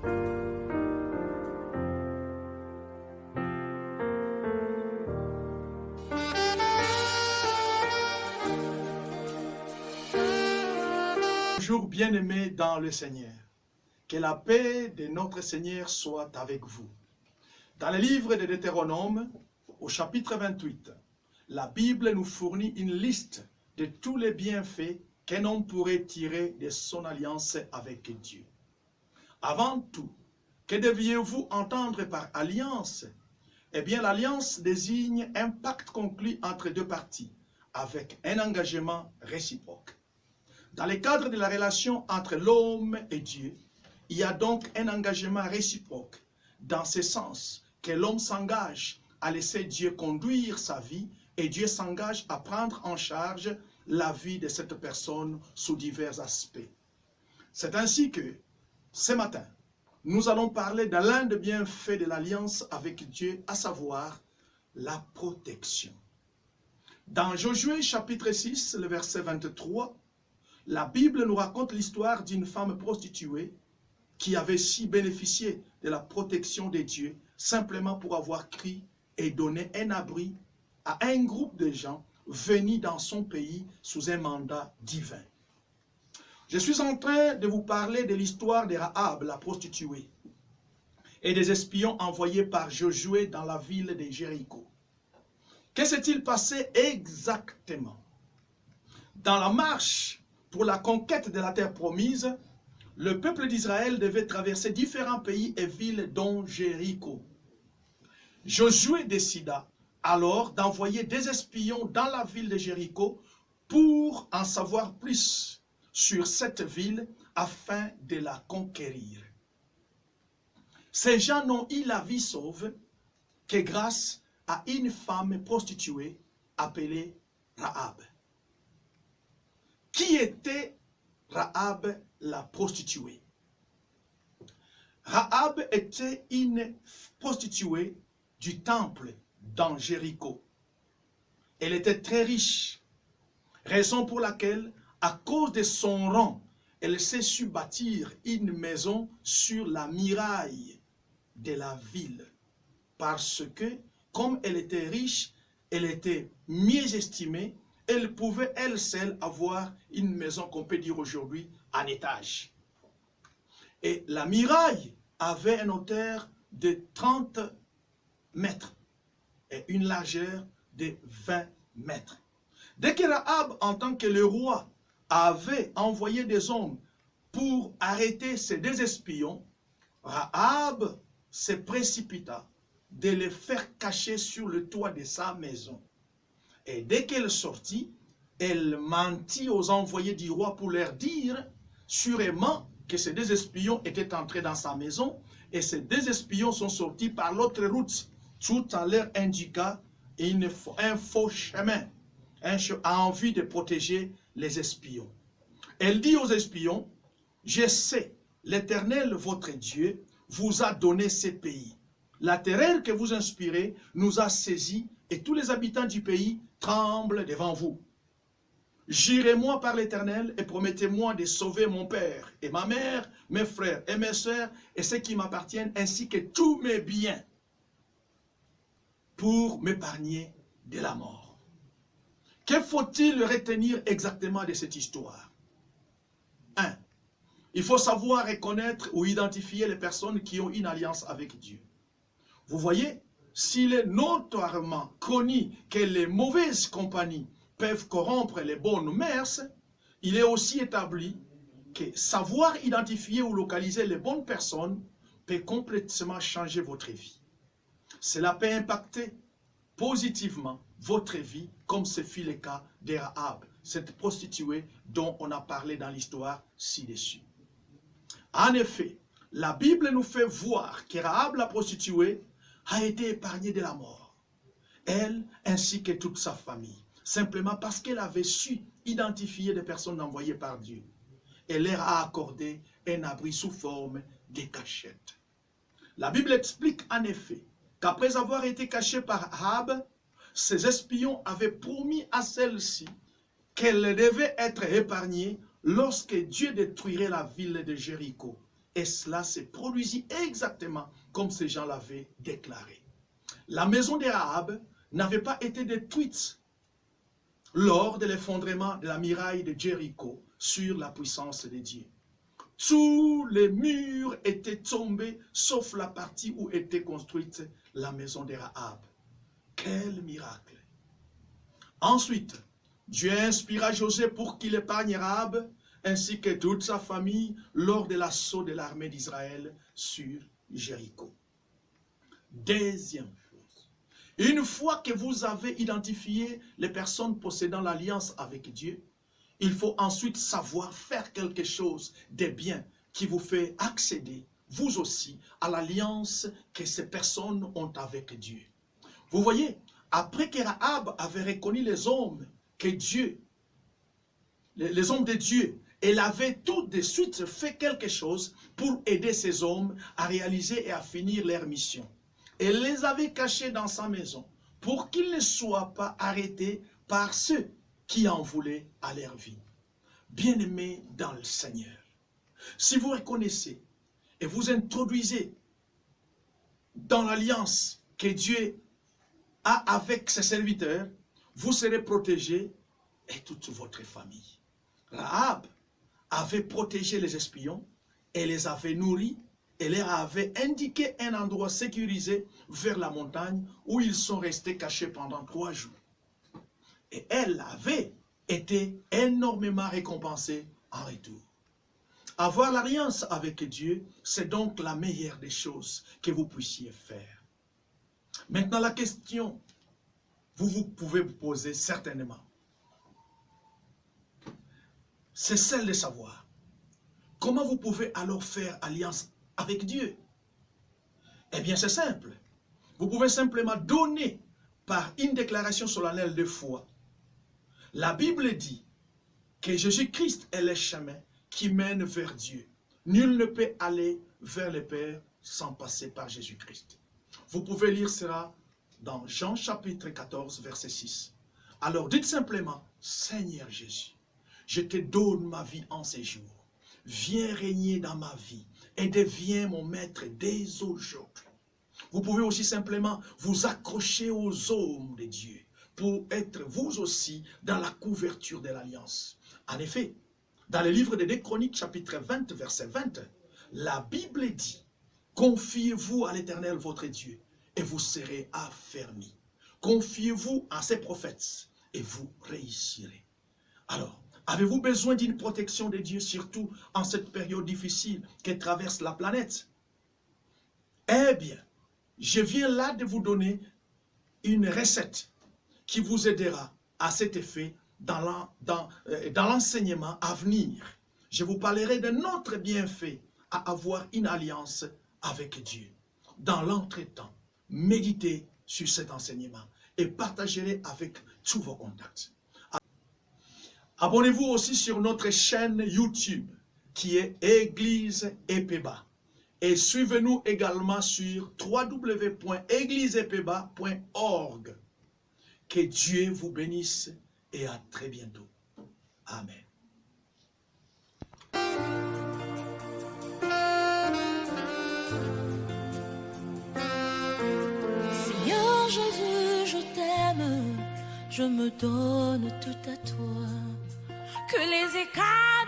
Bonjour bien-aimés dans le Seigneur, que la paix de notre Seigneur soit avec vous. Dans le livre de Deutéronome, au chapitre 28, la Bible nous fournit une liste de tous les bienfaits qu'un homme pourrait tirer de son alliance avec Dieu. Avant tout, que deviez-vous entendre par alliance? Eh bien, l'alliance désigne un pacte conclu entre deux parties, avec un engagement réciproque. Dans le cadre de la relation entre l'homme et Dieu, il y a donc un engagement réciproque, dans ce sens que l'homme s'engage à laisser Dieu conduire sa vie et Dieu s'engage à prendre en charge la vie de cette personne sous divers aspects. C'est ainsi que, ce matin, nous allons parler de l'un des bienfaits de l'alliance avec Dieu, à savoir la protection. Dans Josué chapitre 6, le verset 23, la Bible nous raconte l'histoire d'une femme prostituée qui avait si bénéficié de la protection de Dieu simplement pour avoir cru et donné un abri à un groupe de gens venus dans son pays sous un mandat divin. Je suis en train de vous parler de l'histoire de Rahab, la prostituée, et des espions envoyés par Josué dans la ville de Jéricho. Que s'est-il passé exactement? Dans la marche pour la conquête de la terre promise, le peuple d'Israël devait traverser différents pays et villes dont Jéricho. Josué décida alors d'envoyer des espions dans la ville de Jéricho pour en savoir plus sur cette ville afin de la conquérir. Ces gens n'ont eu la vie sauve que grâce à une femme prostituée appelée Rahab. Qui était Rahab la prostituée? Rahab était une prostituée du temple dans Jéricho. Elle était très riche, raison pour laquelle, à cause de son rang, elle s'est su bâtir une maison sur la muraille de la ville. Parce que, comme elle était riche, elle était mieux estimée, elle pouvait elle seule avoir une maison qu'on peut dire aujourd'hui en étage. Et la muraille avait une hauteur de 30 mètres et une largeur de 20 mètres. Dès que Rahab, en tant que le roi, avait envoyé des hommes pour arrêter ces deux espions, Rahab se précipita de les faire cacher sur le toit de sa maison. Et dès qu'elle sortit, elle mentit aux envoyés du roi pour leur dire sûrement que ces deux espions étaient entrés dans sa maison et ces deux espions sont sortis par l'autre route, tout en leur indiquant un faux chemin, en vue de protéger les espions. Elle dit aux espions, « Je sais, l'Éternel, votre Dieu, vous a donné ces pays. La terreur que vous inspirez nous a saisis et tous les habitants du pays tremblent devant vous. Jurez-moi par l'Éternel et promettez-moi de sauver mon père et ma mère, mes frères et mes sœurs et ceux qui m'appartiennent ainsi que tous mes biens pour m'épargner de la mort. » Que faut-il retenir exactement de cette histoire? 1. Il faut savoir reconnaître ou identifier les personnes qui ont une alliance avec Dieu. Vous voyez, s'il est notoirement connu que les mauvaises compagnies peuvent corrompre les bonnes mœurs, il est aussi établi que savoir identifier ou localiser les bonnes personnes peut complètement changer votre vie. Cela peut impacter positivement votre vie, comme ce fut le cas de Rahab, cette prostituée dont on a parlé dans l'histoire ci-dessus. En effet, la Bible nous fait voir que Rahab la prostituée a été épargnée de la mort, elle ainsi que toute sa famille, simplement parce qu'elle avait su identifier des personnes envoyées par Dieu. Elle leur a accordé un abri sous forme de cachette. La Bible explique en effet qu'après avoir été cachée par Rahab, ses espions avaient promis à celle-ci qu'elle devait être épargnée lorsque Dieu détruirait la ville de Jéricho. Et cela s'est produit exactement comme ces gens l'avaient déclaré. La maison de Rahab n'avait pas été détruite lors de l'effondrement de la muraille de Jéricho sur la puissance de Dieu. Tous les murs étaient tombés, sauf la partie où était construite la maison de Rahab. Quel miracle! Ensuite, Dieu inspira Josué pour qu'il épargne Rahab ainsi que toute sa famille lors de l'assaut de l'armée d'Israël sur Jéricho. Deuxième chose, une fois que vous avez identifié les personnes possédant l'alliance avec Dieu, il faut ensuite savoir faire quelque chose de bien qui vous fait accéder, vous aussi, à l'alliance que ces personnes ont avec Dieu. Vous voyez, après que Rahab avait reconnu les hommes que Dieu, les hommes de Dieu, elle avait tout de suite fait quelque chose pour aider ces hommes à réaliser et à finir leur mission. Elle les avait cachés dans sa maison pour qu'ils ne soient pas arrêtés par ceux qui en voulaient à leur vie. Bien-aimés dans le Seigneur, si vous reconnaissez et vous introduisez dans l'alliance que Dieu a avec ses serviteurs, vous serez protégés et toute votre famille. Rahab avait protégé les espions et les avait nourris et leur avait indiqué un endroit sécurisé vers la montagne où ils sont restés cachés pendant 3 jours. Et elle avait été énormément récompensée en retour. Avoir l'alliance avec Dieu, c'est donc la meilleure des choses que vous puissiez faire. Maintenant, la question, vous pouvez vous poser certainement, c'est celle de savoir, comment vous pouvez alors faire alliance avec Dieu? Eh bien, c'est simple. Vous pouvez simplement donner par une déclaration solennelle de foi. La Bible dit que Jésus-Christ est le chemin qui mène vers Dieu. Nul ne peut aller vers le Père sans passer par Jésus-Christ. Vous pouvez lire cela dans Jean chapitre 14, verset 6. Alors dites simplement, Seigneur Jésus, je te donne ma vie en ces jours. Viens régner dans ma vie et deviens mon maître dès aujourd'hui. Vous pouvez aussi simplement vous accrocher aux hommes de Dieu pour être vous aussi dans la couverture de l'alliance. En effet, dans le livre des 2 Chroniques, chapitre 20, verset 20, la Bible dit, confiez-vous à l'Éternel votre Dieu et vous serez affermis. Confiez-vous à ses prophètes et vous réussirez. Alors, avez-vous besoin d'une protection de Dieu, surtout en cette période difficile que traverse la planète? Eh bien, je viens là de vous donner une recette qui vous aidera à cet effet dans l'enseignement à venir. Je vous parlerai d'un autre bienfait à avoir une alliance avec Dieu. Dans l'entretemps, méditez sur cet enseignement et partagez-le avec tous vos contacts. Abonnez-vous aussi sur notre chaîne YouTube qui est Église Epeba. Et suivez-nous également sur www.égliseepeba.org. Que Dieu vous bénisse et à très bientôt. Amen. Seigneur Jésus, je t'aime, je me donne tout à toi. Que les écailles